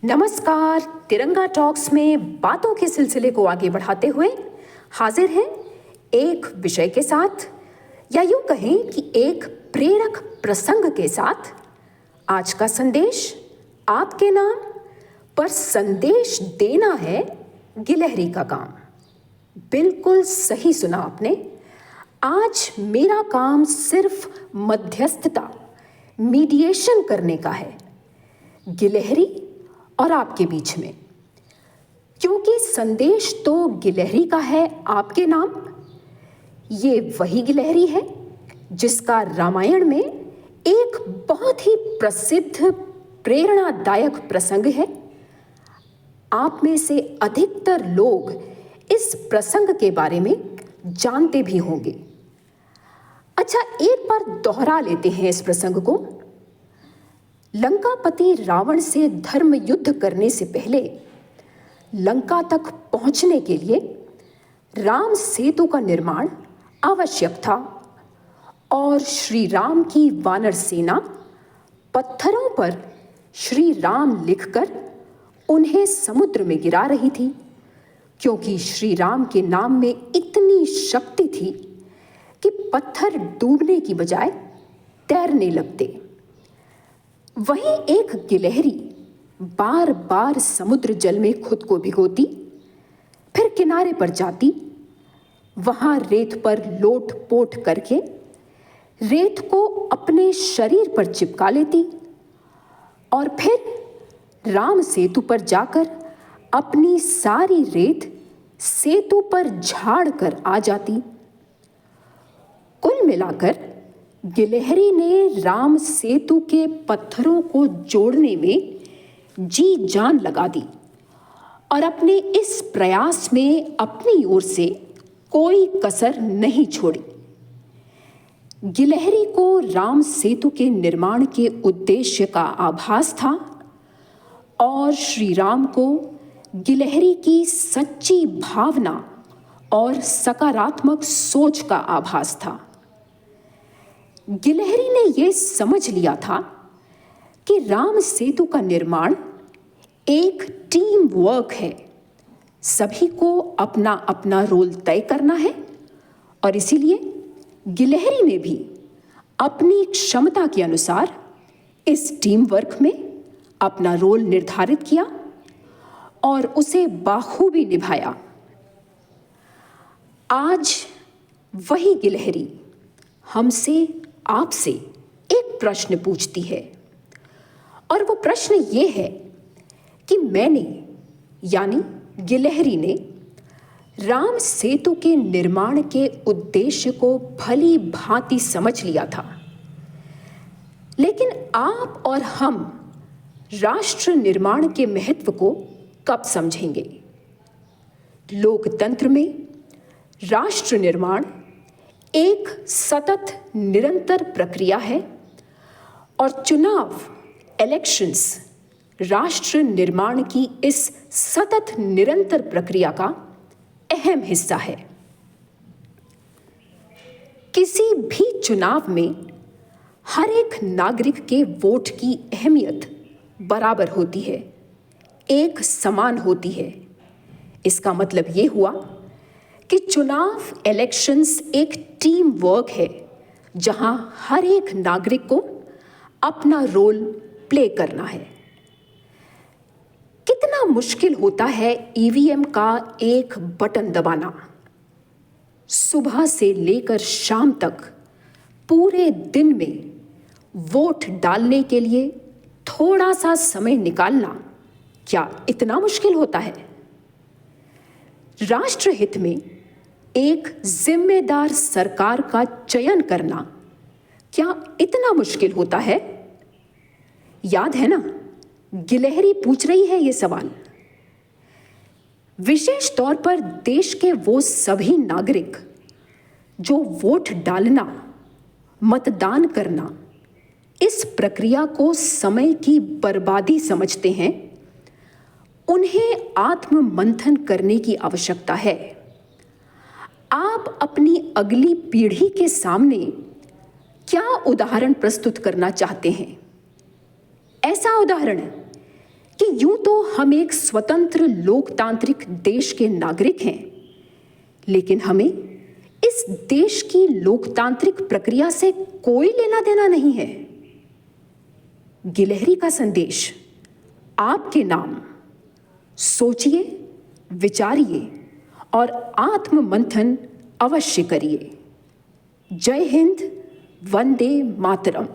नमस्कार। तिरंगा टॉक्स में बातों के सिलसिले को आगे बढ़ाते हुए हाजिर हैं एक विषय के साथ, या यूं कहें कि एक प्रेरक प्रसंग के साथ। आज का संदेश आपके नाम, पर संदेश देना है गिलहरी का काम। बिल्कुल सही सुना आपने। आज मेरा काम सिर्फ मध्यस्थता, मीडिएशन करने का है गिलहरी और आपके बीच में, क्योंकि संदेश तो गिलहरी का है आपके नाम। ये वही गिलहरी है जिसका रामायण में एक बहुत ही प्रसिद्ध प्रेरणादायक प्रसंग है। आप में से अधिकतर लोग इस प्रसंग के बारे में जानते भी होंगे। अच्छा, एक बार दोहरा लेते हैं इस प्रसंग को। लंकापति रावण से धर्म युद्ध करने से पहले लंका तक पहुंचने के लिए राम सेतु का निर्माण आवश्यक था, और श्री राम की वानर सेना पत्थरों पर श्री राम लिखकर उन्हें समुद्र में गिरा रही थी, क्योंकि श्री राम के नाम में इतनी शक्ति थी कि पत्थर डूबने की बजाय तैरने लगते। वहीं एक गिलहरी बार बार समुद्र जल में खुद को भिगोती, फिर किनारे पर जाती, वहां रेत पर लोट पोट करके रेत को अपने शरीर पर चिपका लेती, और फिर राम सेतु पर जाकर अपनी सारी रेत सेतु पर झाड़ कर आ जाती। कुल मिलाकर गिलहरी ने राम सेतु के पत्थरों को जोड़ने में जी जान लगा दी, और अपने इस प्रयास में अपनी ओर से कोई कसर नहीं छोड़ी। गिलहरी को राम सेतु के निर्माण के उद्देश्य का आभास था, और श्री राम को गिलहरी की सच्ची भावना और सकारात्मक सोच का आभास था। गिलहरी ने यह समझ लिया था कि राम सेतु का निर्माण एक टीम वर्क है, सभी को अपना अपना रोल तय करना है, और इसीलिए गिलहरी ने भी अपनी क्षमता के अनुसार इस टीम वर्क में अपना रोल निर्धारित किया और उसे बाखूबी निभाया। आज वही गिलहरी हमसे, आपसे एक प्रश्न पूछती है, और वो प्रश्न ये है कि मैंने, यानी गिलहरी ने, राम सेतु के निर्माण के उद्देश्य को भली भांति समझ लिया था, लेकिन आप और हम राष्ट्र निर्माण के महत्व को कब समझेंगे? लोकतंत्र में राष्ट्र निर्माण एक सतत निरंतर प्रक्रिया है, और चुनाव, इलेक्शंस, राष्ट्र निर्माण की इस सतत निरंतर प्रक्रिया का अहम हिस्सा है। किसी भी चुनाव में हर एक नागरिक के वोट की अहमियत बराबर होती है, एक समान होती है। इसका मतलब ये हुआ कि चुनाव, इलेक्शंस एक टीम वर्क है, जहां हर एक नागरिक को अपना रोल प्ले करना है। कितना मुश्किल होता है ईवीएम का एक बटन दबाना। सुबह से लेकर शाम तक पूरे दिन में वोट डालने के लिए थोड़ा सा समय निकालना क्या इतना मुश्किल होता है? राष्ट्रहित में एक जिम्मेदार सरकार का चयन करना क्या इतना मुश्किल होता है? याद है ना, गिलहरी पूछ रही है ये सवाल। विशेष तौर पर देश के वो सभी नागरिक जो वोट डालना, मतदान करना, इस प्रक्रिया को समय की बर्बादी समझते हैं, उन्हें आत्म मंथन करने की आवश्यकता है। आप अपनी अगली पीढ़ी के सामने क्या उदाहरण प्रस्तुत करना चाहते हैं? ऐसा उदाहरण कि यूं तो हम एक स्वतंत्र लोकतांत्रिक देश के नागरिक हैं, लेकिन हमें इस देश की लोकतांत्रिक प्रक्रिया से कोई लेना देना नहीं है। गिलहरी का संदेश आपके नाम। सोचिए, विचारिए और आत्ममंथन अवश्य करिए। जय हिंद, वंदे मातरम।